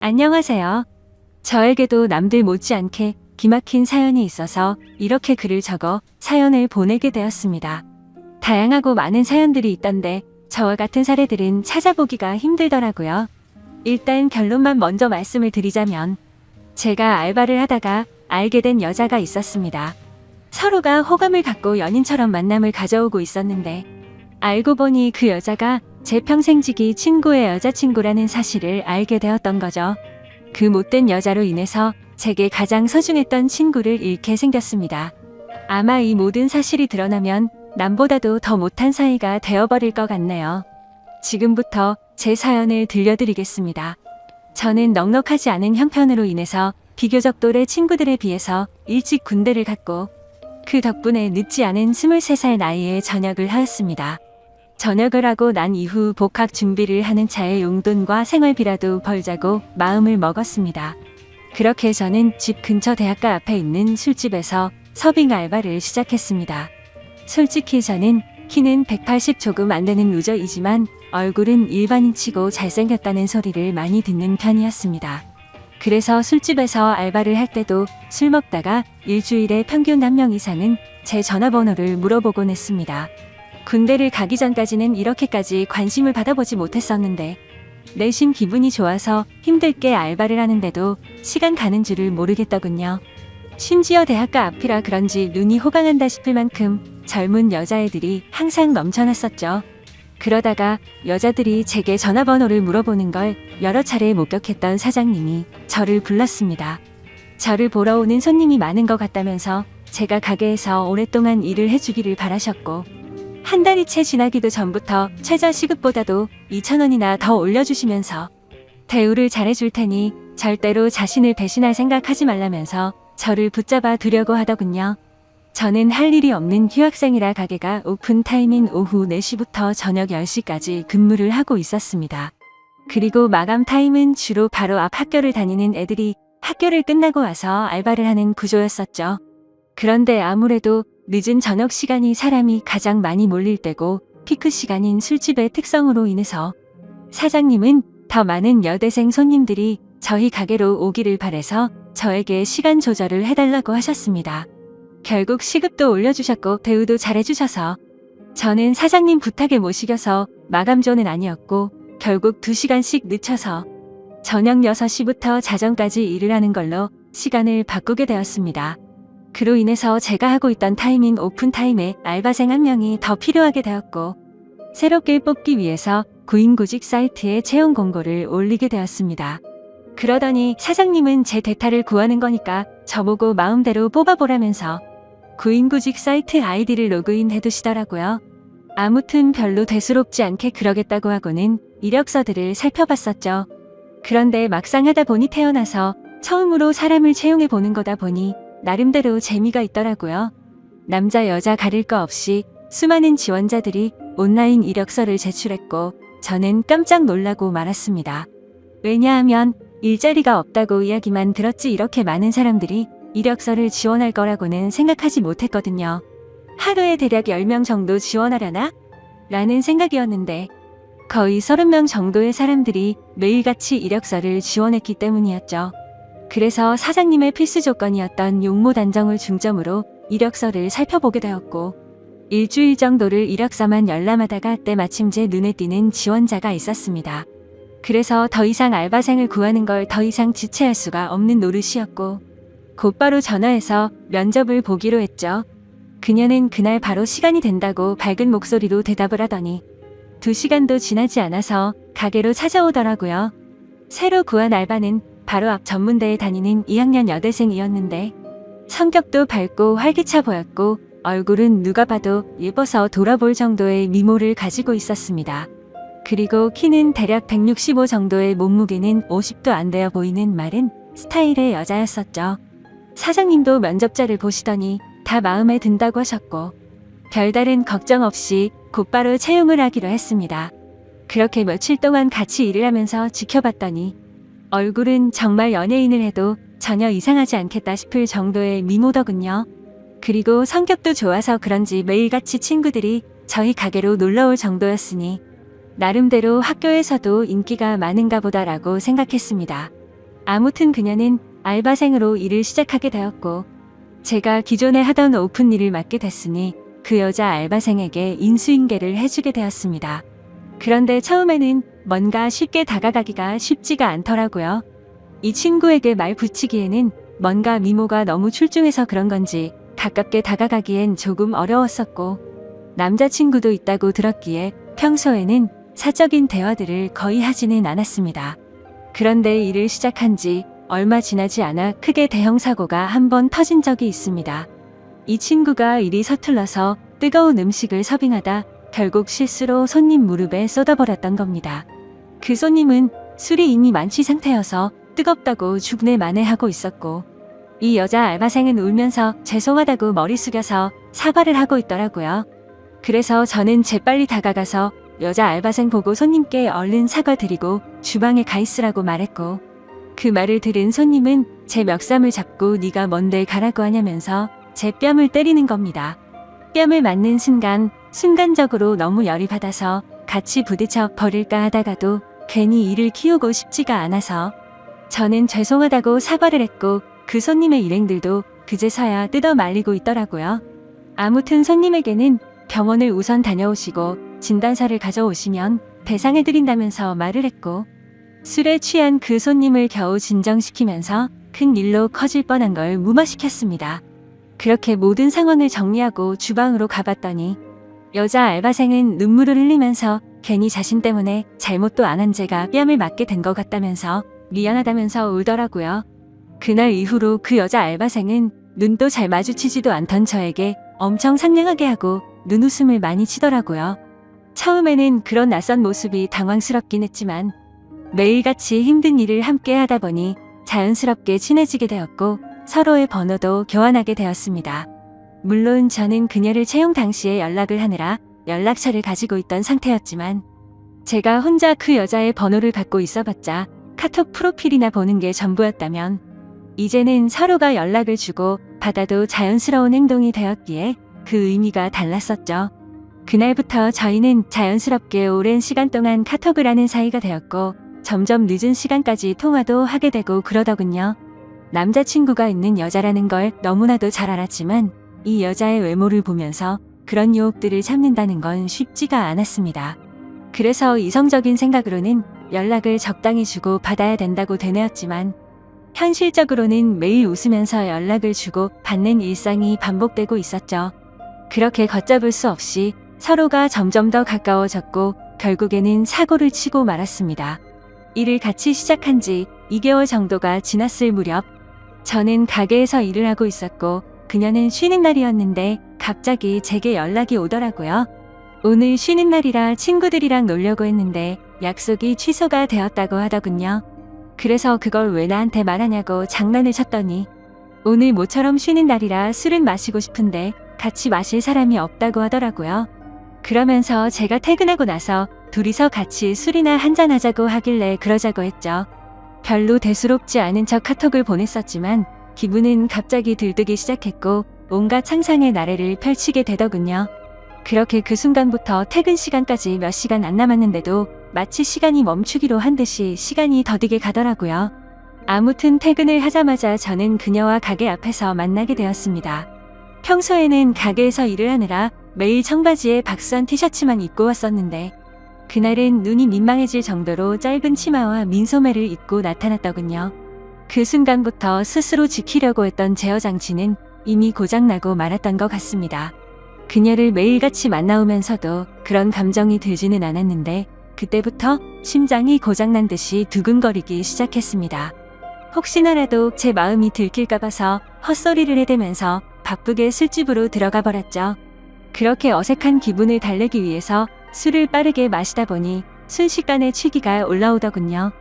안녕하세요. 저에게도 남들 못지않게 기막힌 사연이 있어서 이렇게 글을 적어 사연을 보내게 되었습니다. 다양하고 많은 사연들이 있던데 저와 같은 사례들은 찾아보기가 힘들더라고요. 일단 결론만 먼저 말씀을 드리자면 제가 알바를 하다가 알게 된 여자가 있었습니다. 서로가 호감을 갖고 연인처럼 만남을 가져오고 있었는데 알고 보니 그 여자가 제 평생지기 친구의 여자친구라는 사실을 알게 되었던 거죠. 그 못된 여자로 인해서 제게 가장 소중했던 친구를 잃게 생겼습니다. 아마 이 모든 사실이 드러나면 남보다도 더 못한 사이가 되어버릴 것 같네요. 지금부터 제 사연을 들려드리겠습니다. 저는 넉넉하지 않은 형편으로 인해서 비교적 또래 친구들에 비해서 일찍 군대를 갔고 그 덕분에 늦지 않은 23살 나이에 전역을 하였습니다. 전역을 하고 난 이후 복학 준비를 하는 차에 용돈과 생활비라도 벌자고 마음을 먹었습니다. 그렇게 저는 집 근처 대학가 앞에 있는 술집에서 서빙 알바를 시작했습니다. 솔직히 저는 키는 180 조금 안 되는 루저이지만 얼굴은 일반인치고 잘생겼다는 소리를 많이 듣는 편이었습니다. 그래서 술집에서 알바를 할 때도 술 먹다가 일주일에 평균 한 명 이상은 제 전화번호를 물어보곤 했습니다. 군대를 가기 전까지는 이렇게까지 관심을 받아보지 못했었는데 내심 기분이 좋아서 힘들게 알바를 하는데도 시간 가는 줄을 모르겠더군요. 심지어 대학가 앞이라 그런지 눈이 호강한다 싶을 만큼 젊은 여자애들이 항상 넘쳐났었죠. 그러다가 여자들이 제게 전화번호를 물어보는 걸 여러 차례 목격했던 사장님이 저를 불렀습니다. 저를 보러 오는 손님이 많은 것 같다면서 제가 가게에서 오랫동안 일을 해주기를 바라셨고 한 달이 채 지나기도 전부터 최저 시급보다도 2,000원이나 더 올려주시면서 대우를 잘해줄 테니 절대로 자신을 배신할 생각하지 말라면서 저를 붙잡아 두려고 하더군요. 저는 할 일이 없는 휴학생이라 가게가 오픈 타임인 오후 4시부터 저녁 10시까지 근무를 하고 있었습니다. 그리고 마감 타임은 주로 바로 앞 학교를 다니는 애들이 학교를 끝나고 와서 알바를 하는 구조였었죠. 그런데 아무래도 늦은 저녁 시간이 사람이 가장 많이 몰릴 때고 피크 시간인 술집의 특성으로 인해서 사장님은 더 많은 여대생 손님들이 저희 가게로 오기를 바래서 저에게 시간 조절을 해달라고 하셨습니다. 결국 시급도 올려주셨고 대우도 잘해주셔서 저는 사장님 부탁에 못 이겨서 마감조는 아니었고 결국 2시간씩 늦춰서 저녁 6시부터 자정까지 일을 하는 걸로 시간을 바꾸게 되었습니다. 그로 인해서 제가 하고 있던 타임인 오픈타임에 알바생 한 명이 더 필요하게 되었고 새롭게 뽑기 위해서 구인구직 사이트에 채용 공고를 올리게 되었습니다. 그러더니 사장님은 제 대타를 구하는 거니까 저보고 마음대로 뽑아보라면서 구인구직 사이트 아이디를 로그인 해두시더라고요. 아무튼 별로 대수롭지 않게 그러겠다고 하고는 이력서들을 살펴봤었죠. 그런데 막상 하다 보니 태어나서 처음으로 사람을 채용해 보는 거다 보니 나름대로 재미가 있더라고요. 남자 여자 가릴 거 없이 수많은 지원자들이 온라인 이력서를 제출했고 저는 깜짝 놀라고 말았습니다. 왜냐하면 일자리가 없다고 이야기만 들었지 이렇게 많은 사람들이 이력서를 지원할 거라고는 생각하지 못했거든요. 하루에 대략 10명 정도 지원하려나? 라는 생각이었는데 거의 30명 정도의 사람들이 매일같이 이력서를 지원했기 때문이었죠. 그래서 사장님의 필수 조건이었던 용모 단정을 중점으로 이력서를 살펴보게 되었고 일주일 정도를 이력서만 열람하다가 때마침 제 눈에 띄는 지원자가 있었습니다. 그래서 더 이상 알바생을 구하는 걸 더 이상 지체할 수가 없는 노릇이었고 곧바로 전화해서 면접을 보기로 했죠. 그녀는 그날 바로 시간이 된다고 밝은 목소리로 대답을 하더니 2시간도 지나지 않아서 가게로 찾아오더라고요. 새로 구한 알바는 바로 앞 전문대에 다니는 2학년 여대생이었는데 성격도 밝고 활기차 보였고 얼굴은 누가 봐도 예뻐서 돌아볼 정도의 미모를 가지고 있었습니다. 그리고 키는 대략 165 정도의 몸무게는 50도 안 되어 보이는 마른 스타일의 여자였었죠. 사장님도 면접자를 보시더니 다 마음에 든다고 하셨고 별다른 걱정 없이 곧바로 채용을 하기로 했습니다. 그렇게 며칠 동안 같이 일을 하면서 지켜봤더니 얼굴은 정말 연예인을 해도 전혀 이상하지 않겠다 싶을 정도의 미모더군요. 그리고 성격도 좋아서 그런지 매일같이 친구들이 저희 가게로 놀러올 정도였으니 나름대로 학교에서도 인기가 많은가 보다라고 생각했습니다. 아무튼 그녀는 알바생으로 일을 시작하게 되었고 제가 기존에 하던 오픈 일을 맡게 됐으니 그 여자 알바생에게 인수인계를 해주게 되었습니다. 그런데 처음에는 뭔가 쉽게 다가가기가 쉽지가 않더라고요. 이 친구에게 말 붙이기에는 뭔가 미모가 너무 출중해서 그런 건지 가깝게 다가가기엔 조금 어려웠었고 남자친구도 있다고 들었기에 평소에는 사적인 대화들을 거의 하지는 않았습니다. 그런데 일을 시작한 지 얼마 지나지 않아 크게 대형 사고가 한 번 터진 적이 있습니다. 이 친구가 일이 서툴러서 뜨거운 음식을 서빙하다 결국 실수로 손님 무릎에 쏟아버렸던 겁니다. 그 손님은 술이 이미 만취 상태여서 뜨겁다고 죽네 마네하고 있었고 이 여자 알바생은 울면서 죄송하다고 머리 숙여서 사과를 하고 있더라고요. 그래서 저는 재빨리 다가가서 여자 알바생 보고 손님께 얼른 사과드리고 주방에 가 있으라고 말했고 그 말을 들은 손님은 제 멱삼을 잡고 네가 뭔데 가라고 하냐면서 제 뺨을 때리는 겁니다. 뺨을 맞는 순간적으로 너무 열이 받아서 같이 부딪혀 버릴까 하다가도 괜히 이를 키우고 싶지가 않아서 저는 죄송하다고 사과를 했고 그 손님의 일행들도 그제서야 뜯어 말리고 있더라고요. 아무튼 손님에게는 병원을 우선 다녀오시고 진단서를 가져오시면 배상해드린다면서 말을 했고 술에 취한 그 손님을 겨우 진정시키면서 큰 일로 커질 뻔한 걸 무마시켰습니다. 그렇게 모든 상황을 정리하고 주방으로 가봤더니 여자 알바생은 눈물을 흘리면서 괜히 자신 때문에 잘못도 안 한 제가 뺨을 맞게 된 것 같다면서 미안하다면서 울더라고요. 그날 이후로 그 여자 알바생은 눈도 잘 마주치지도 않던 저에게 엄청 상냥하게 하고 눈웃음을 많이 치더라고요. 처음에는 그런 낯선 모습이 당황스럽긴 했지만 매일같이 힘든 일을 함께 하다 보니 자연스럽게 친해지게 되었고 서로의 번호도 교환하게 되었습니다. 물론 저는 그녀를 채용 당시에 연락을 하느라 연락처를 가지고 있던 상태였지만 제가 혼자 그 여자의 번호를 갖고 있어봤자 카톡 프로필이나 보는 게 전부였다면 이제는 서로가 연락을 주고 받아도 자연스러운 행동이 되었기에 그 의미가 달랐었죠. 그날부터 저희는 자연스럽게 오랜 시간 동안 카톡을 하는 사이가 되었고 점점 늦은 시간까지 통화도 하게 되고 그러더군요. 남자친구가 있는 여자라는 걸 너무나도 잘 알았지만 이 여자의 외모를 보면서 그런 유혹들을 참는다는 건 쉽지가 않았습니다. 그래서 이성적인 생각으로는 연락을 적당히 주고 받아야 된다고 되뇌었지만 현실적으로는 매일 웃으면서 연락을 주고 받는 일상이 반복되고 있었죠. 그렇게 걷잡을 수 없이 서로가 점점 더 가까워졌고 결국에는 사고를 치고 말았습니다. 일을 같이 시작한 지 2개월 정도가 지났을 무렵 저는 가게에서 일을 하고 있었고 그녀는 쉬는 날이었는데 갑자기 제게 연락이 오더라고요. 오늘 쉬는 날이라 친구들이랑 놀려고 했는데 약속이 취소가 되었다고 하더군요. 그래서 그걸 왜 나한테 말하냐고 장난을 쳤더니 오늘 모처럼 쉬는 날이라 술은 마시고 싶은데 같이 마실 사람이 없다고 하더라고요. 그러면서 제가 퇴근하고 나서 둘이서 같이 술이나 한잔하자고 하길래 그러자고 했죠. 별로 대수롭지 않은 척 카톡을 보냈었지만 기분은 갑자기 들뜨기 시작했고 온갖 상상의 나래를 펼치게 되더군요. 그렇게 그 순간부터 퇴근 시간까지 몇 시간 안 남았는데도 마치 시간이 멈추기로 한 듯이 시간이 더디게 가더라고요. 아무튼 퇴근을 하자마자 저는 그녀와 가게 앞에서 만나게 되었습니다. 평소에는 가게에서 일을 하느라 매일 청바지에 박스한 티셔츠만 입고 왔었는데 그날은 눈이 민망해질 정도로 짧은 치마와 민소매를 입고 나타났더군요. 그 순간부터 스스로 지키려고 했던 제어 장치는 이미 고장나고 말았던 것 같습니다. 그녀를 매일같이 만나오면서도 그런 감정이 들지는 않았는데 그때부터 심장이 고장난 듯이 두근거리기 시작했습니다. 혹시나라도 제 마음이 들킬까 봐서 헛소리를 해대면서 바쁘게 술집으로 들어가 버렸죠. 그렇게 어색한 기분을 달래기 위해서 술을 빠르게 마시다 보니 순식간에 취기가 올라오더군요.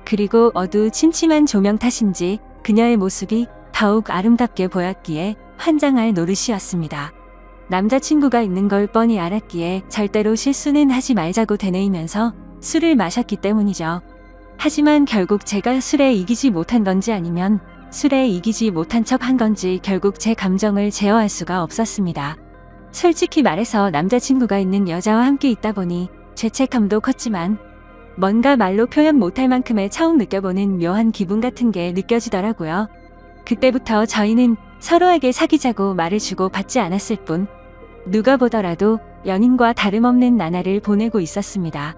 그리고 침침한 조명 탓인지 그녀의 모습이 더욱 아름답게 보였기에 환장할 노릇이었습니다. 남자친구가 있는 걸 뻔히 알았기에 절대로 실수는 하지 말자고 되뇌이면서 술을 마셨기 때문이죠. 하지만 결국 제가 술에 이기지 못한 건지 아니면 술에 이기지 못한 척 한 건지 결국 제 감정을 제어할 수가 없었습니다. 솔직히 말해서 남자친구가 있는 여자와 함께 있다 보니 죄책감도 컸지만 뭔가 말로 표현 못할 만큼의 처음 느껴보는 묘한 기분 같은 게 느껴지더라고요. 그때부터 저희는 서로에게 사귀자고 말을 주고 받지 않았을 뿐 누가 보더라도 연인과 다름없는 나날을 보내고 있었습니다.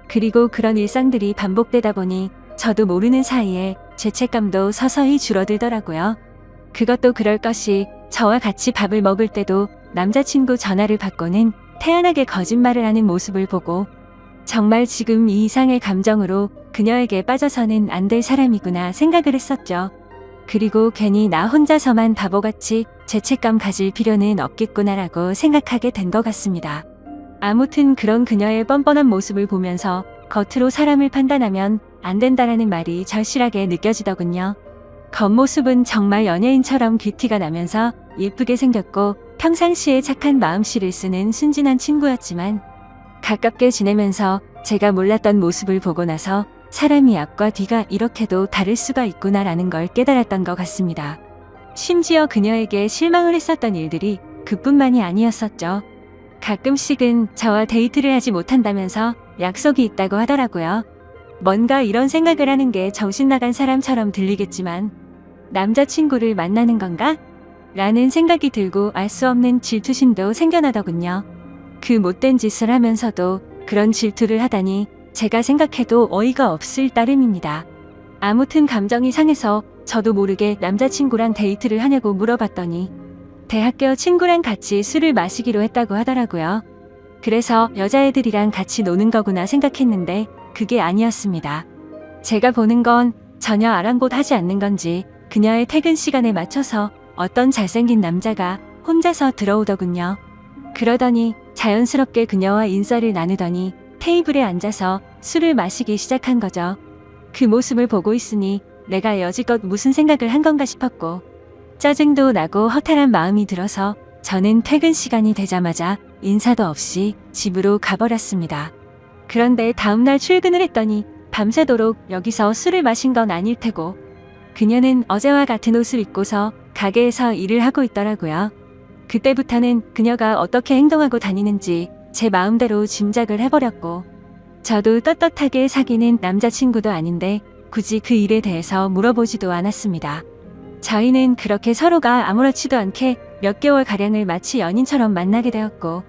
그리고 그런 일상들이 반복되다 보니 저도 모르는 사이에 죄책감도 서서히 줄어들더라고요. 그것도 그럴 것이 저와 같이 밥을 먹을 때도 남자친구 전화를 받고는 태연하게 거짓말을 하는 모습을 보고 정말 지금 이 이상의 감정으로 그녀에게 빠져서는 안 될 사람이구나 생각을 했었죠. 그리고 괜히 나 혼자서만 바보같이 죄책감 가질 필요는 없겠구나라고 생각하게 된 것 같습니다. 아무튼 그런 그녀의 뻔뻔한 모습을 보면서 겉으로 사람을 판단하면 안 된다라는 말이 절실하게 느껴지더군요. 겉모습은 정말 연예인처럼 귀티가 나면서 예쁘게 생겼고 평상시에 착한 마음씨를 쓰는 순진한 친구였지만 가깝게 지내면서 제가 몰랐던 모습을 보고 나서 사람이 앞과 뒤가 이렇게도 다를 수가 있구나라는 걸 깨달았던 것 같습니다. 심지어 그녀에게 실망을 했었던 일들이 그뿐만이 아니었었죠. 가끔씩은 저와 데이트를 하지 못한다면서 약속이 있다고 하더라고요. 뭔가 이런 생각을 하는 게 정신 나간 사람처럼 들리겠지만 남자친구를 만나는 건가? 라는 생각이 들고 알 수 없는 질투심도 생겨나더군요. 그 못된 짓을 하면서도 그런 질투를 하다니 제가 생각해도 어이가 없을 따름입니다. 아무튼 감정이 상해서 저도 모르게 남자친구랑 데이트를 하냐고 물어봤더니 대학교 친구랑 같이 술을 마시기로 했다고 하더라고요. 그래서 여자애들이랑 같이 노는 거구나 생각했는데 그게 아니었습니다. 제가 보는 건 전혀 아랑곳하지 않는 건지 그녀의 퇴근 시간에 맞춰서 어떤 잘생긴 남자가 혼자서 들어오더군요. 그러더니 자연스럽게 그녀와 인사를 나누더니 테이블에 앉아서 술을 마시기 시작한 거죠. 그 모습을 보고 있으니 내가 여지껏 무슨 생각을 한 건가 싶었고 짜증도 나고 허탈한 마음이 들어서 저는 퇴근 시간이 되자마자 인사도 없이 집으로 가버렸습니다. 그런데 다음날 출근을 했더니 밤새도록 여기서 술을 마신 건 아닐 테고 그녀는 어제와 같은 옷을 입고서 가게에서 일을 하고 있더라고요. 그때부터는 그녀가 어떻게 행동하고 다니는지 제 마음대로 짐작을 해버렸고 저도 떳떳하게 사귀는 남자친구도 아닌데 굳이 그 일에 대해서 물어보지도 않았습니다. 저희는 그렇게 서로가 아무렇지도 않게 몇 개월가량을 마치 연인처럼 만나게 되었고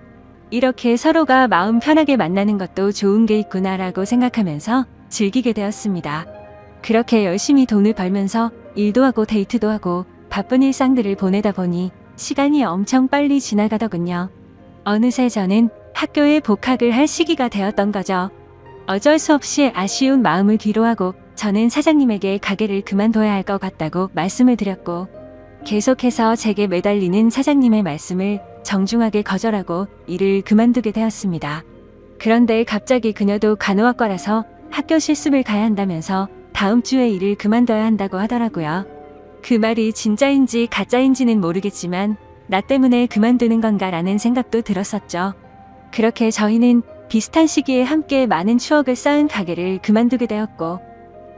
이렇게 서로가 마음 편하게 만나는 것도 좋은 게 있구나라고 생각하면서 즐기게 되었습니다. 그렇게 열심히 돈을 벌면서 일도 하고 데이트도 하고 바쁜 일상들을 보내다 보니 시간이 엄청 빨리 지나가더군요. 어느새 저는 학교에 복학을 할 시기가 되었던 거죠. 어쩔 수 없이 아쉬운 마음을 뒤로하고 저는 사장님에게 가게를 그만둬야 할 것 같다고 말씀을 드렸고 계속해서 제게 매달리는 사장님의 말씀을 정중하게 거절하고 일을 그만두게 되었습니다. 그런데 갑자기 그녀도 간호학과라서 학교 실습을 가야 한다면서 다음 주에 일을 그만둬야 한다고 하더라고요. 그 말이 진짜인지 가짜인지는 모르겠지만 나 때문에 그만두는 건가라는 생각도 들었었죠. 그렇게 저희는 비슷한 시기에 함께 많은 추억을 쌓은 가게를 그만두게 되었고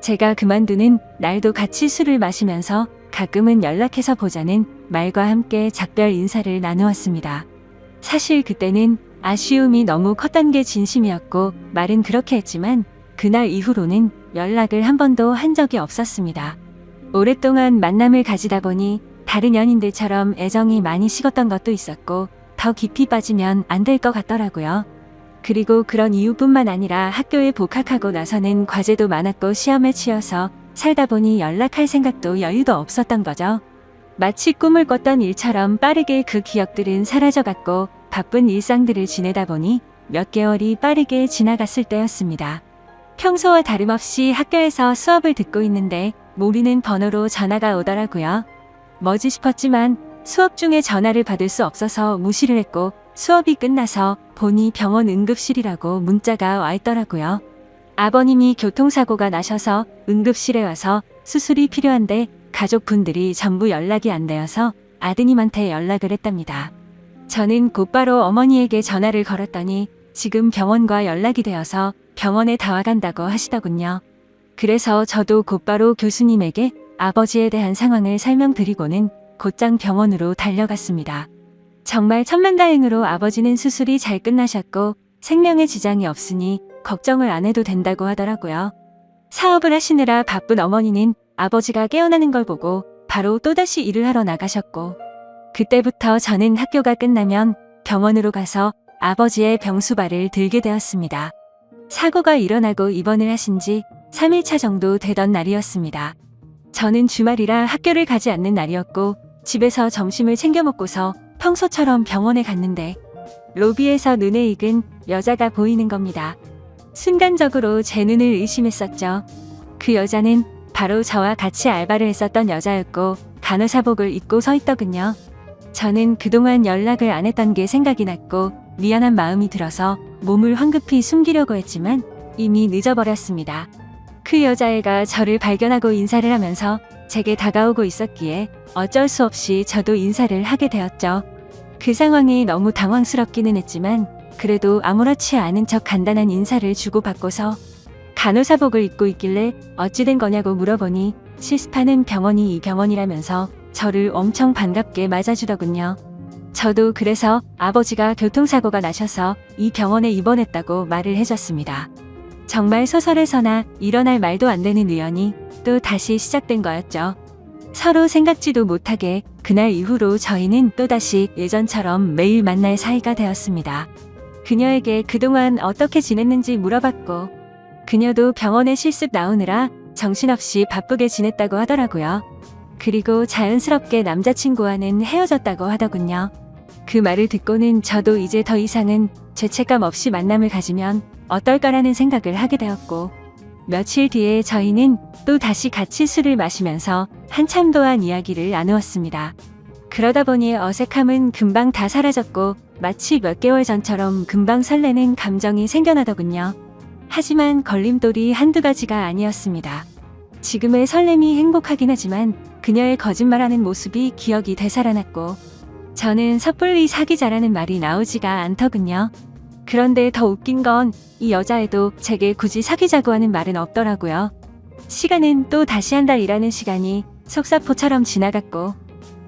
제가 그만두는 날도 같이 술을 마시면서 가끔은 연락해서 보자는 말과 함께 작별 인사를 나누었습니다. 사실 그때는 아쉬움이 너무 컸던 게 진심이었고 말은 그렇게 했지만 그날 이후로는 연락을 한 번도 한 적이 없었습니다. 오랫동안 만남을 가지다 보니 다른 연인들처럼 애정이 많이 식었던 것도 있었고 더 깊이 빠지면 안 될 것 같더라고요. 그리고 그런 이유뿐만 아니라 학교에 복학하고 나서는 과제도 많았고 시험에 치여서 살다 보니 연락할 생각도 여유도 없었던 거죠. 마치 꿈을 꿨던 일처럼 빠르게 그 기억들은 사라져갔고 바쁜 일상들을 지내다 보니 몇 개월이 빠르게 지나갔을 때였습니다. 평소와 다름없이 학교에서 수업을 듣고 있는데 모르는 번호로 전화가 오더라고요. 뭐지 싶었지만 수업 중에 전화를 받을 수 없어서 무시를 했고 수업이 끝나서 보니 병원 응급실이라고 문자가 와 있더라고요. 아버님이 교통사고가 나셔서 응급실에 와서 수술이 필요한데 가족분들이 전부 연락이 안 되어서 아드님한테 연락을 했답니다. 저는 곧바로 어머니에게 전화를 걸었더니 지금 병원과 연락이 되어서 병원에 다 와간다고 하시더군요. 그래서 저도 곧바로 교수님에게 아버지에 대한 상황을 설명드리고는 곧장 병원으로 달려갔습니다. 정말 천만다행으로 아버지는 수술이 잘 끝나셨고 생명에 지장이 없으니 걱정을 안 해도 된다고 하더라고요. 사업을 하시느라 바쁜 어머니는 아버지가 깨어나는 걸 보고 바로 또다시 일을 하러 나가셨고, 그때부터 저는 학교가 끝나면 병원으로 가서 아버지의 병수발을 들게 되었습니다. 사고가 일어나고 입원을 하신 지 3일차 정도 되던 날이었습니다. 저는 주말이라 학교를 가지 않는 날이었고 집에서 점심을 챙겨 먹고서 평소처럼 병원에 갔는데 로비에서 눈에 익은 여자가 보이는 겁니다. 순간적으로 제 눈을 의심했었죠. 그 여자는 바로 저와 같이 알바를 했었던 여자였고 간호사복을 입고 서 있더군요. 저는 그동안 연락을 안 했던 게 생각이 났고 미안한 마음이 들어서 몸을 황급히 숨기려고 했지만 이미 늦어버렸습니다. 그 여자애가 저를 발견하고 인사를 하면서 제게 다가오고 있었기에 어쩔 수 없이 저도 인사를 하게 되었죠. 그 상황이 너무 당황스럽기는 했지만 그래도 아무렇지 않은 척 간단한 인사를 주고받고서 간호사복을 입고 있길래 어찌 된 거냐고 물어보니 실습하는 병원이 이 병원이라면서 저를 엄청 반갑게 맞아주더군요. 저도 그래서 아버지가 교통사고가 나셔서 이 병원에 입원했다고 말을 해줬습니다. 정말 소설에서나 일어날 말도 안 되는 우연이 또 다시 시작된 거였죠. 서로 생각지도 못하게 그날 이후로 저희는 또다시 예전처럼 매일 만날 사이가 되었습니다. 그녀에게 그동안 어떻게 지냈는지 물어봤고 그녀도 병원에 실습 나오느라 정신없이 바쁘게 지냈다고 하더라고요. 그리고 자연스럽게 남자친구와는 헤어졌다고 하더군요. 그 말을 듣고는 저도 이제 더 이상은 죄책감 없이 만남을 가지면 어떨까라는 생각을 하게 되었고 며칠 뒤에 저희는 또 다시 같이 술을 마시면서 한참 동안 이야기를 나누었습니다. 그러다 보니 어색함은 금방 다 사라졌고 마치 몇 개월 전처럼 금방 설레는 감정이 생겨나더군요. 하지만 걸림돌이 한두 가지가 아니었습니다. 지금의 설렘이 행복하긴 하지만 그녀의 거짓말하는 모습이 기억이 되살아났고 저는 섣불리 사귀자라는 말이 나오지가 않더군요. 그런데 더 웃긴 건 이 여자애도 제게 굳이 사귀자고 하는 말은 없더라고요. 시간은 또 다시 한 달 일하는 시간이 속사포처럼 지나갔고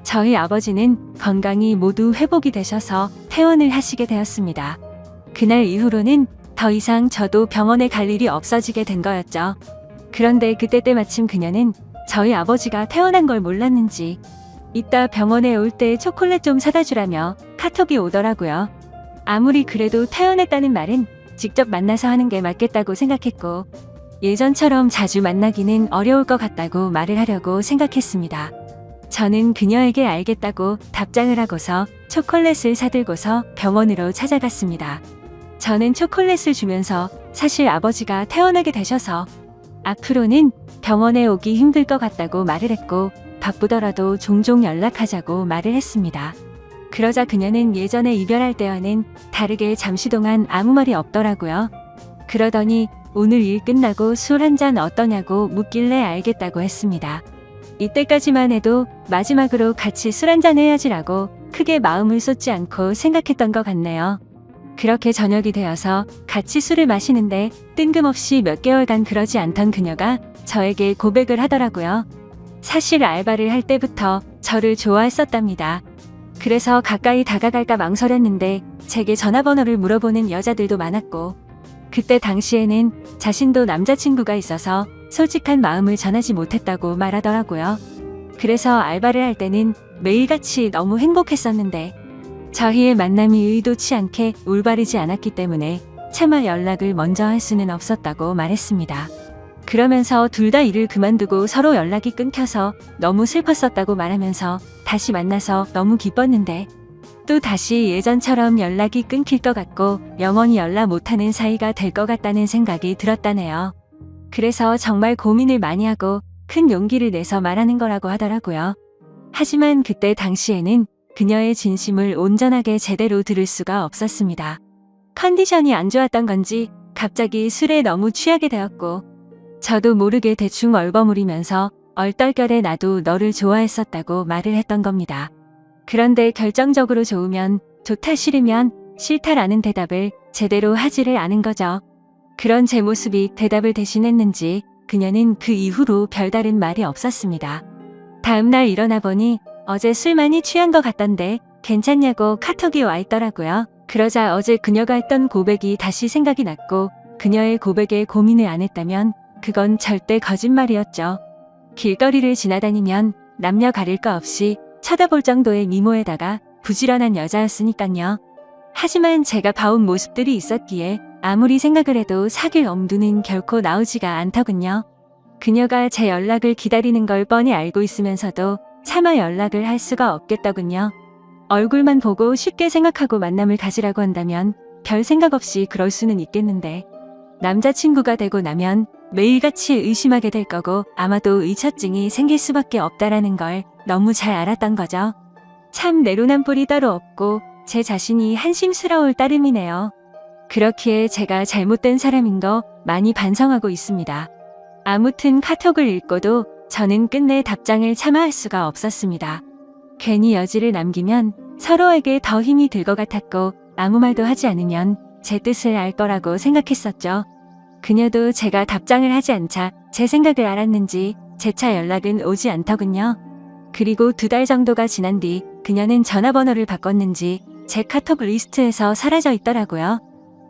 저희 아버지는 건강이 모두 회복이 되셔서 퇴원을 하시게 되었습니다. 그날 이후로는 더 이상 저도 병원에 갈 일이 없어지게 된 거였죠. 그런데 그때 때마침 그녀는 저희 아버지가 퇴원한 걸 몰랐는지 이따 병원에 올 때 초콜릿 좀 사다 주라며 카톡이 오더라고요. 아무리 그래도 퇴원했다는 말은 직접 만나서 하는 게 맞겠다고 생각했고 예전처럼 자주 만나기는 어려울 것 같다고 말을 하려고 생각했습니다. 저는 그녀에게 알겠다고 답장을 하고서 초콜릿을 사들고서 병원으로 찾아갔습니다. 저는 초콜릿을 주면서 사실 아버지가 퇴원하게 되셔서 앞으로는 병원에 오기 힘들 것 같다고 말을 했고 바쁘더라도 종종 연락하자고 말을 했습니다. 그러자 그녀는 예전에 이별할 때와는 다르게 잠시 동안 아무 말이 없더라고요. 그러더니 오늘 일 끝나고 술 한잔 어떠냐고 묻길래 알겠다고 했습니다. 이때까지만 해도 마지막으로 같이 술 한잔 해야지라고 크게 마음을 쏟지 않고 생각했던 것 같네요. 그렇게 저녁이 되어서 같이 술을 마시는데 뜬금없이 몇 개월간 그러지 않던 그녀가 저에게 고백을 하더라고요. 사실 알바를 할 때부터 저를 좋아했었답니다. 그래서 가까이 다가갈까 망설였는데 제게 전화번호를 물어보는 여자들도 많았고 그때 당시에는 자신도 남자친구가 있어서 솔직한 마음을 전하지 못했다고 말하더라고요. 그래서 알바를 할 때는 매일같이 너무 행복했었는데 저희의 만남이 의도치 않게 올바르지 않았기 때문에 차마 연락을 먼저 할 수는 없었다고 말했습니다. 그러면서 둘 다 일을 그만두고 서로 연락이 끊겨서 너무 슬펐었다고 말하면서 다시 만나서 너무 기뻤는데 또 다시 예전처럼 연락이 끊길 것 같고 영원히 연락 못하는 사이가 될 것 같다는 생각이 들었다네요. 그래서 정말 고민을 많이 하고 큰 용기를 내서 말하는 거라고 하더라고요. 하지만 그때 당시에는 그녀의 진심을 온전하게 제대로 들을 수가 없었습니다. 컨디션이 안 좋았던 건지 갑자기 술에 너무 취하게 되었고 저도 모르게 대충 얼버무리면서 얼떨결에 나도 너를 좋아했었다고 말을 했던 겁니다. 그런데 결정적으로 좋으면 좋다 싫으면 싫다라는 대답을 제대로 하지를 않은 거죠. 그런 제 모습이 대답을 대신했는지 그녀는 그 이후로 별다른 말이 없었습니다. 다음날 일어나 보니 어제 술 많이 취한 것 같던데 괜찮냐고 카톡이 와 있더라고요. 그러자 어제 그녀가 했던 고백이 다시 생각이 났고 그녀의 고백에 고민을 안 했다면 그건 절대 거짓말이었죠. 길거리를 지나다니면 남녀 가릴 거 없이 쳐다볼 정도의 미모에다가 부지런한 여자였으니깐요. 하지만 제가 봐온 모습들이 있었기에 아무리 생각을 해도 사귈 엄두는 결코 나오지가 않더군요. 그녀가 제 연락을 기다리는 걸 뻔히 알고 있으면서도 차마 연락을 할 수가 없겠더군요. 얼굴만 보고 쉽게 생각하고 만남을 가지라고 한다면 별 생각 없이 그럴 수는 있겠는데 남자친구가 되고 나면 매일같이 의심하게 될 거고 아마도 의처증이 생길 수밖에 없다라는 걸 너무 잘 알았던 거죠. 참 내로남불이 따로 없고 제 자신이 한심스러울 따름이네요. 그렇기에 제가 잘못된 사람인 거 많이 반성하고 있습니다. 아무튼 카톡을 읽고도 저는 끝내 답장을 차마 할 수가 없었습니다. 괜히 여지를 남기면 서로에게 더 힘이 들 것 같았고 아무 말도 하지 않으면 제 뜻을 알 거라고 생각했었죠. 그녀도 제가 답장을 하지 않자 제 생각을 알았는지 재차 연락은 오지 않더군요. 그리고 2달 정도가 지난 뒤 그녀는 전화번호를 바꿨는지 제 카톡 리스트에서 사라져 있더라고요.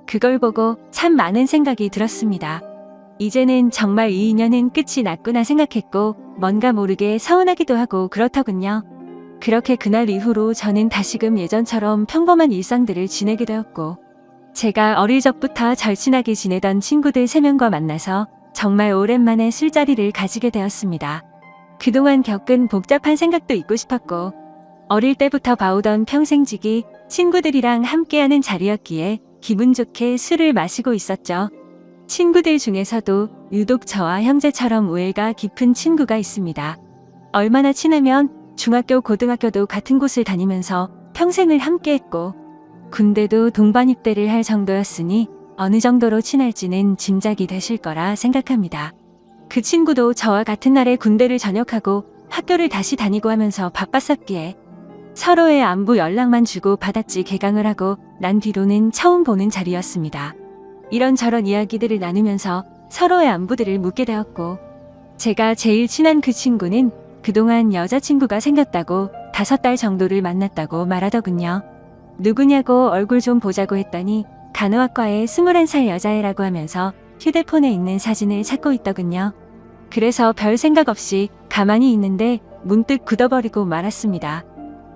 그걸 보고 참 많은 생각이 들었습니다. 이제는 정말 이 인연은 끝이 났구나 생각했고 뭔가 모르게 서운하기도 하고 그렇더군요. 그렇게 그날 이후로 저는 다시금 예전처럼 평범한 일상들을 지내게 되었고 제가 어릴 적부터 절친하게 지내던 친구들 3명과 만나서 정말 오랜만에 술자리를 가지게 되었습니다. 그동안 겪은 복잡한 생각도 잊고 싶었고 어릴 때부터 봐오던 평생지기 친구들이랑 함께하는 자리였기에 기분 좋게 술을 마시고 있었죠. 친구들 중에서도 유독 저와 형제처럼 우애가 깊은 친구가 있습니다. 얼마나 친하면 중학교, 고등학교도 같은 곳을 다니면서 평생을 함께했고 군대도 동반 입대를 할 정도였으니 어느 정도로 친할지는 짐작이 되실 거라 생각합니다. 그 친구도 저와 같은 날에 군대를 전역하고 학교를 다시 다니고 하면서 바빴었기에 서로의 안부 연락만 주고 받았지 개강을 하고 난 뒤로는 처음 보는 자리였습니다. 이런저런 이야기들을 나누면서 서로의 안부들을 묻게 되었고 제가 제일 친한 그 친구는 그동안 여자친구가 생겼다고 5달 정도를 만났다고 말하더군요. 누구냐고 얼굴 좀 보자고 했더니 간호학과의 21살 여자애라고 하면서 휴대폰에 있는 사진을 찾고 있더군요. 그래서 별 생각 없이 가만히 있는데 문득 굳어버리고 말았습니다.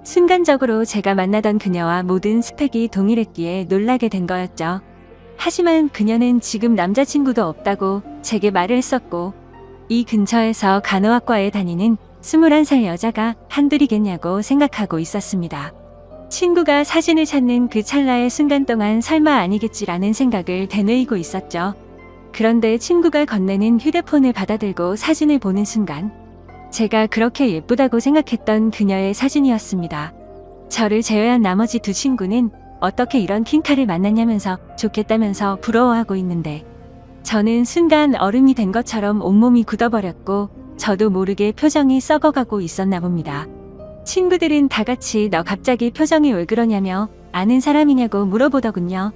순간적으로 제가 만나던 그녀와 모든 스펙이 동일했기에 놀라게 된 거였죠. 하지만 그녀는 지금 남자친구도 없다고 제게 말을 했었고 이 근처에서 간호학과에 다니는 21살 여자가 한둘이겠냐고 생각하고 있었습니다. 친구가 사진을 찾는 그 찰나의 순간 동안 설마 아니겠지라는 생각을 되뇌이고 있었죠. 그런데 친구가 건네는 휴대폰을 받아들고 사진을 보는 순간 제가 그렇게 예쁘다고 생각했던 그녀의 사진이었습니다. 저를 제외한 나머지 2 친구는 어떻게 이런 킹카를 만났냐면서 좋겠다면서 부러워하고 있는데 저는 순간 얼음이 된 것처럼 온몸이 굳어버렸고 저도 모르게 표정이 썩어가고 있었나 봅니다. 친구들은 다 같이 너 갑자기 표정이 왜 그러냐며 아는 사람이냐고 물어보더군요.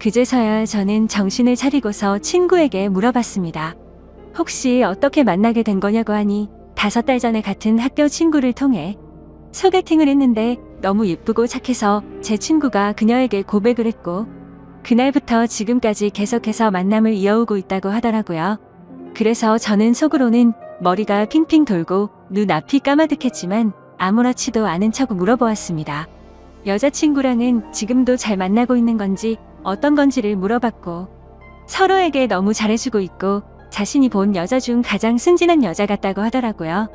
그제서야 저는 정신을 차리고서 친구에게 물어봤습니다. 혹시 어떻게 만나게 된 거냐고 하니 5달 전에 같은 학교 친구를 통해 소개팅을 했는데 너무 예쁘고 착해서 제 친구가 그녀에게 고백을 했고 그날부터 지금까지 계속해서 만남을 이어오고 있다고 하더라고요. 그래서 저는 속으로는 머리가 핑핑 돌고 눈앞이 까마득했지만 아무렇지도 않은 척 물어보았습니다. 여자친구랑은 지금도 잘 만나고 있는 건지 어떤 건지를 물어봤고 서로에게 너무 잘해주고 있고 자신이 본 여자 중 가장 순진한 여자 같다고 하더라고요.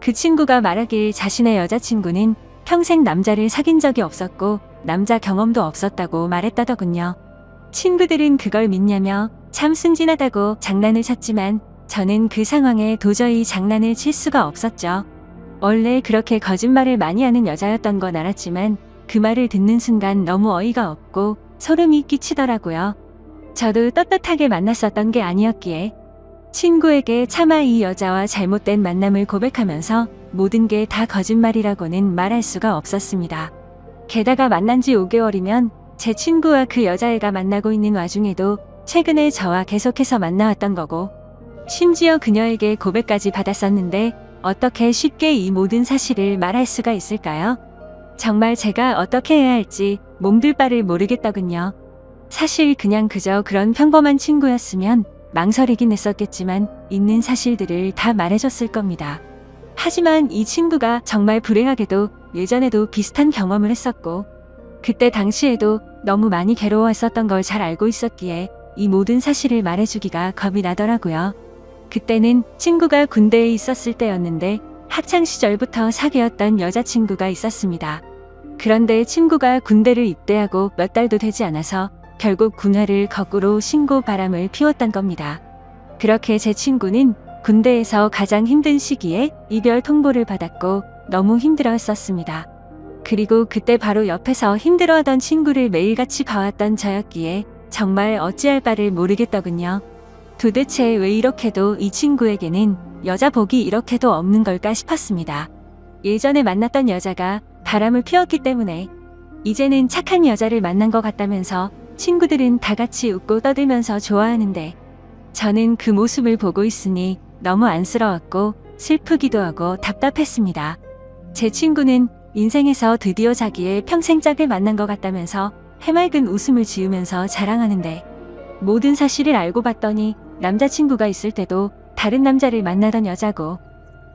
그 친구가 말하길 자신의 여자친구는 평생 남자를 사귄 적이 없었고 남자 경험도 없었다고 말했다더군요. 친구들은 그걸 믿냐며 참 순진하다고 장난을 쳤지만 저는 그 상황에 도저히 장난을 칠 수가 없었죠. 원래 그렇게 거짓말을 많이 하는 여자였던 건 알았지만 그 말을 듣는 순간 너무 어이가 없고 소름이 끼치더라고요. 저도 떳떳하게 만났었던 게 아니었기에 친구에게 차마 이 여자와 잘못된 만남을 고백하면서 모든 게 다 거짓말이라고는 말할 수가 없었습니다. 게다가 만난 지 5개월이면 제 친구와 그 여자애가 만나고 있는 와중에도 최근에 저와 계속해서 만나왔던 거고 심지어 그녀에게 고백까지 받았었는데 어떻게 쉽게 이 모든 사실을 말할 수가 있을까요? 정말 제가 어떻게 해야 할지 몸둘 바를 모르겠더군요. 사실 그냥 그저 그런 평범한 친구였으면 망설이긴 했었겠지만 있는 사실들을 다 말해줬을 겁니다. 하지만 이 친구가 정말 불행하게도 예전에도 비슷한 경험을 했었고 그때 당시에도 너무 많이 괴로워했었던 걸 잘 알고 있었기에 이 모든 사실을 말해주기가 겁이 나더라고요. 그때는 친구가 군대에 있었을 때였는데 학창 시절부터 사귀었던 여자친구가 있었습니다. 그런데 친구가 군대를 입대하고 몇 달도 되지 않아서 결국 군화를 거꾸로 신고 바람을 피웠던 겁니다. 그렇게 제 친구는 군대에서 가장 힘든 시기에 이별 통보를 받았고 너무 힘들어했었습니다. 그리고 그때 바로 옆에서 힘들어하던 친구를 매일같이 봐왔던 저였기에 정말 어찌할 바를 모르겠더군요. 도대체 왜 이렇게도 이 친구에게는 여자 복이 이렇게도 없는 걸까 싶었습니다. 예전에 만났던 여자가 바람을 피웠기 때문에 이제는 착한 여자를 만난 것 같다면서 친구들은 다 같이 웃고 떠들면서 좋아하는데 저는 그 모습을 보고 있으니 너무 안쓰러웠고 슬프기도 하고 답답했습니다. 제 친구는 인생에서 드디어 자기의 평생 짝을 만난 것 같다면서 해맑은 웃음을 지으면서 자랑하는데 모든 사실을 알고 봤더니 남자친구가 있을 때도 다른 남자를 만나던 여자고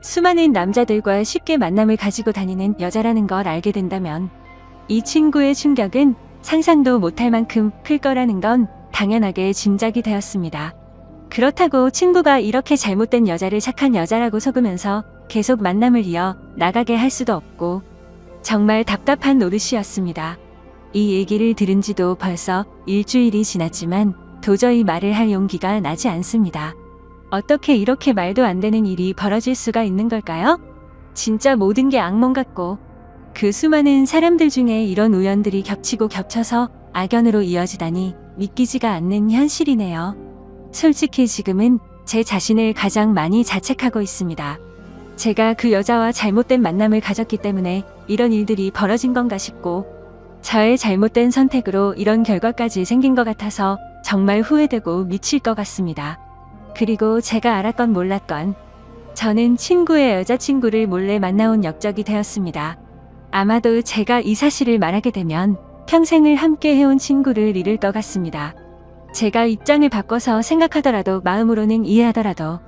수많은 남자들과 쉽게 만남을 가지고 다니는 여자라는 걸 알게 된다면 이 친구의 충격은 상상도 못할 만큼 클 거라는 건 당연하게 짐작이 되었습니다. 그렇다고 친구가 이렇게 잘못된 여자를 착한 여자라고 속으면서 계속 만남을 이어 나가게 할 수도 없고 정말 답답한 노릇이었습니다. 이 얘기를 들은 지도 벌써 일주일이 지났지만 도저히 말을 할 용기가 나지 않습니다. 어떻게 이렇게 말도 안 되는 일이 벌어질 수가 있는 걸까요? 진짜 모든 게 악몽 같고 그 수많은 사람들 중에 이런 우연들이 겹치고 겹쳐서 악연으로 이어지다니 믿기지가 않는 현실이네요. 솔직히 지금은 제 자신을 가장 많이 자책하고 있습니다. 제가 그 여자와 잘못된 만남을 가졌기 때문에 이런 일들이 벌어진 건가 싶고 저의 잘못된 선택으로 이런 결과까지 생긴 것 같아서 정말 후회되고 미칠 것 같습니다. 그리고 제가 알았건 몰랐건 저는 친구의 여자친구를 몰래 만나온 역적이 되었습니다. 아마도 제가 이 사실을 말하게 되면 평생을 함께 해온 친구를 잃을 것 같습니다. 제가 입장을 바꿔서 생각하더라도 마음으로는 이해하더라도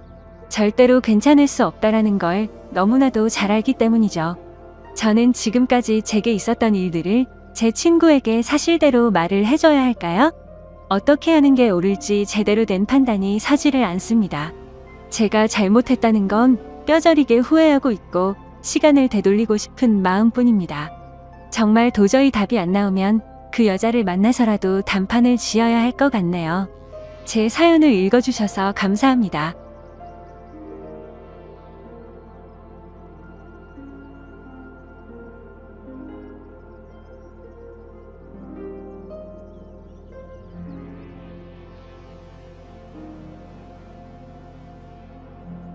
절대로 괜찮을 수 없다라는 걸 너무나도 잘 알기 때문이죠. 저는 지금까지 제게 있었던 일들을 제 친구에게 사실대로 말을 해줘야 할까요? 어떻게 하는 게 옳을지 제대로 된 판단이 서지를 않습니다. 제가 잘못했다는 건 뼈저리게 후회하고 있고 시간을 되돌리고 싶은 마음뿐입니다. 정말 도저히 답이 안 나오면 그 여자를 만나서라도 단판을 지어야 할 것 같네요. 제 사연을 읽어주셔서 감사합니다.